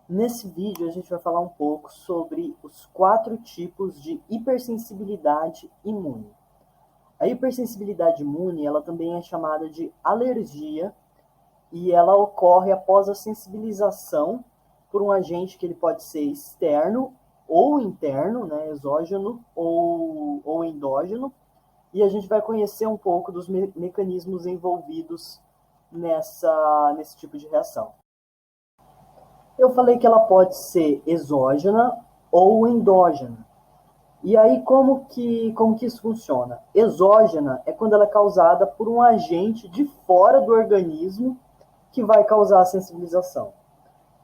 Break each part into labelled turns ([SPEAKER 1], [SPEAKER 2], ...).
[SPEAKER 1] Nesse vídeo, a gente vai falar um pouco sobre os 4 tipos de hipersensibilidade imune. A hipersensibilidade imune, ela também é chamada de alergia e ela ocorre após a sensibilização por um agente que ele pode ser externo ou interno, né, exógeno ou endógeno, e a gente vai conhecer um pouco dos mecanismos envolvidos nesse tipo de reação. Eu falei que ela pode ser exógena ou endógena. E aí, como que isso funciona? Exógena é quando ela é causada por um agente de fora do organismo que vai causar a sensibilização.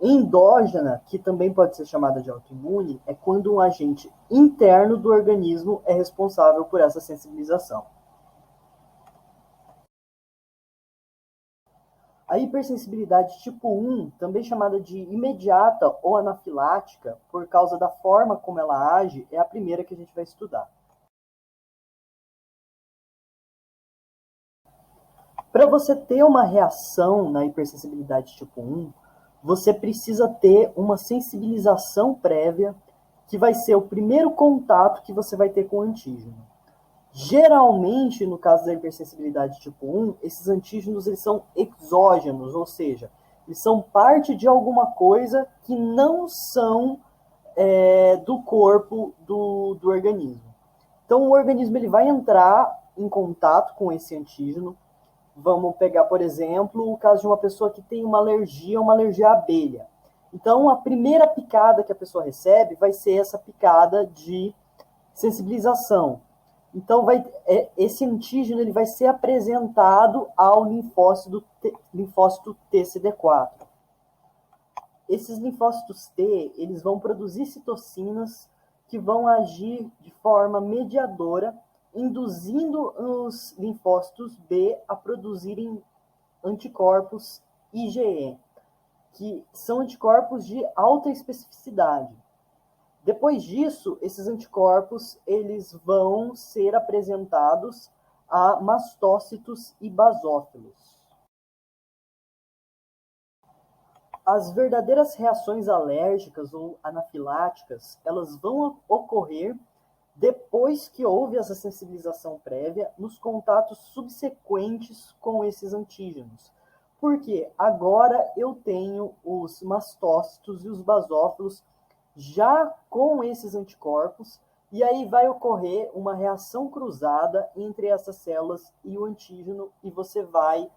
[SPEAKER 1] Endógena, que também pode ser chamada de autoimune, é quando um agente interno do organismo é responsável por essa sensibilização. A hipersensibilidade tipo 1, também chamada de imediata ou anafilática, por causa da forma como ela age, é a primeira que a gente vai estudar. Para você ter uma reação na hipersensibilidade tipo 1, você precisa ter uma sensibilização prévia, que vai ser o primeiro contato que você vai ter com o antígeno. Geralmente, no caso da hipersensibilidade tipo 1, esses antígenos eles são exógenos, ou seja, eles são parte de alguma coisa que não são do corpo do organismo. Então, o organismo ele vai entrar em contato com esse antígeno. Vamos pegar, por exemplo, o caso de uma pessoa que tem uma alergia à abelha. Então, a primeira picada que a pessoa recebe vai ser essa picada de sensibilização. Então, esse antígeno ele vai ser apresentado ao linfócito TCD4. Esses linfócitos T, eles vão produzir citocinas que vão agir de forma mediadora, induzindo os linfócitos B a produzirem anticorpos IgE, que são anticorpos de alta especificidade. Depois disso, esses anticorpos eles vão ser apresentados a mastócitos e basófilos. As verdadeiras reações alérgicas ou anafiláticas, elas vão ocorrer depois que houve essa sensibilização prévia nos contatos subsequentes com esses antígenos. Porque agora eu tenho os mastócitos e os basófilos já com esses anticorpos, e aí vai ocorrer uma reação cruzada entre essas células e o antígeno, e você vai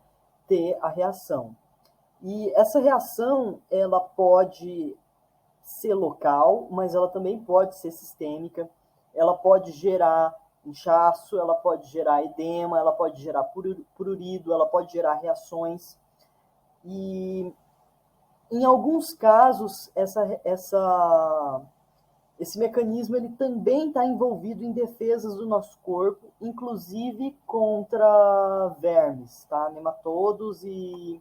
[SPEAKER 1] ter a reação. E essa reação, ela pode ser local, mas ela também pode ser sistêmica. Ela pode gerar inchaço, ela pode gerar edema, ela pode gerar prurido, ela pode gerar reações. E em alguns casos, esse mecanismo ele também está envolvido em defesas do nosso corpo, inclusive contra vermes, tá? Nematodos e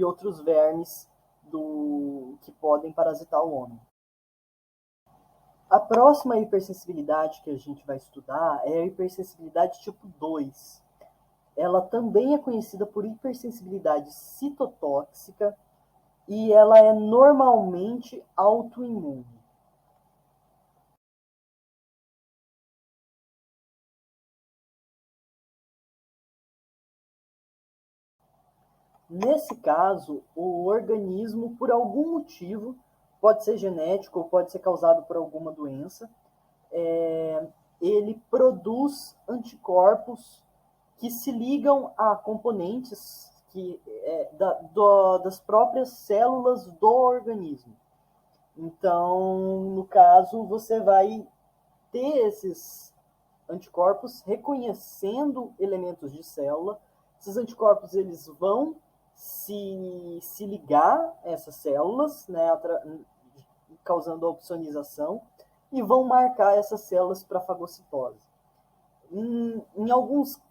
[SPEAKER 1] outros vermes que podem parasitar o homem. A próxima hipersensibilidade que a gente vai estudar é a hipersensibilidade tipo 2. Ela também é conhecida por hipersensibilidade citotóxica e ela é normalmente autoimune. Nesse caso, o organismo, por algum motivo, pode ser genético ou pode ser causado por alguma doença, ele produz anticorpos que se ligam a componentes das próprias células do organismo. Então, no caso, você vai ter esses anticorpos reconhecendo elementos de célula. Esses anticorpos eles vão se ligar a essas células, né, causando a opsonização, e vão marcar essas células para fagocitose. Em alguns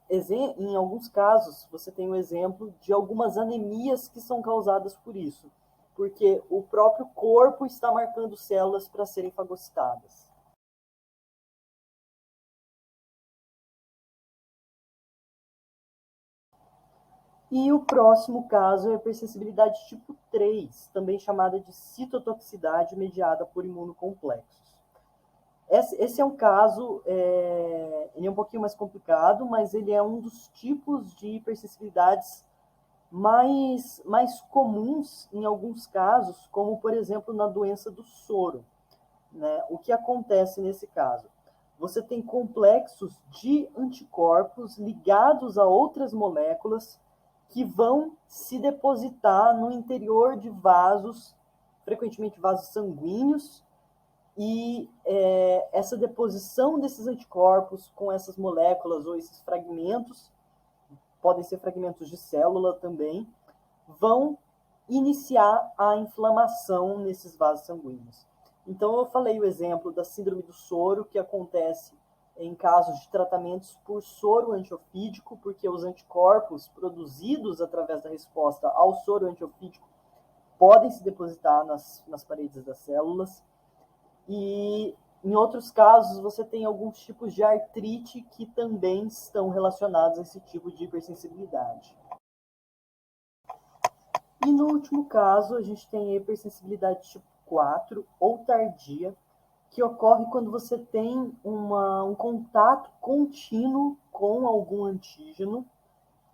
[SPEAKER 1] casos, você tem o exemplo de algumas anemias que são causadas por isso, porque o próprio corpo está marcando células para serem fagocitadas. E o próximo caso é a hipersensibilidade tipo 3, também chamada de citotoxicidade mediada por imunocomplexos. Esse é um caso, ele é um pouquinho mais complicado, mas ele é um dos tipos de hipersensibilidades mais comuns em alguns casos, como, por exemplo, na doença do soro. Né? O que acontece nesse caso? Você tem complexos de anticorpos ligados a outras moléculas que vão se depositar no interior de vasos, frequentemente vasos sanguíneos, e essa deposição desses anticorpos com essas moléculas ou esses fragmentos, podem ser fragmentos de célula também, vão iniciar a inflamação nesses vasos sanguíneos. Então, eu falei o exemplo da síndrome do soro, que acontece em casos de tratamentos por soro antiofídico, porque os anticorpos produzidos através da resposta ao soro antiofídico podem se depositar nas paredes das células. E em outros casos, você tem alguns tipos de artrite que também estão relacionados a esse tipo de hipersensibilidade. E no último caso, a gente tem a hipersensibilidade tipo 4 ou tardia, que ocorre quando você tem um contato contínuo com algum antígeno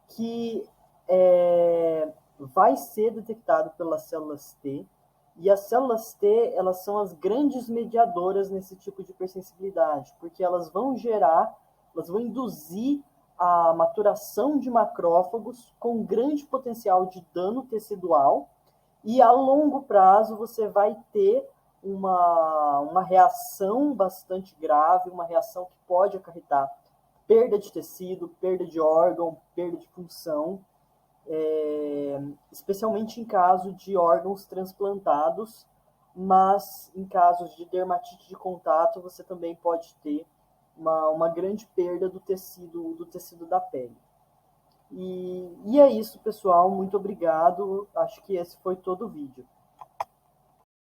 [SPEAKER 1] que vai ser detectado pelas células T. E as células T, elas são as grandes mediadoras nesse tipo de hipersensibilidade, porque elas vão induzir a maturação de macrófagos com grande potencial de dano tecidual, e a longo prazo você vai ter uma reação bastante grave, uma reação que pode acarretar perda de tecido, perda de órgão, perda de função, especialmente em caso de órgãos transplantados, mas em casos de dermatite de contato você também pode ter uma grande perda do tecido da pele. E é isso, pessoal. Muito obrigado. Acho que esse foi todo o vídeo.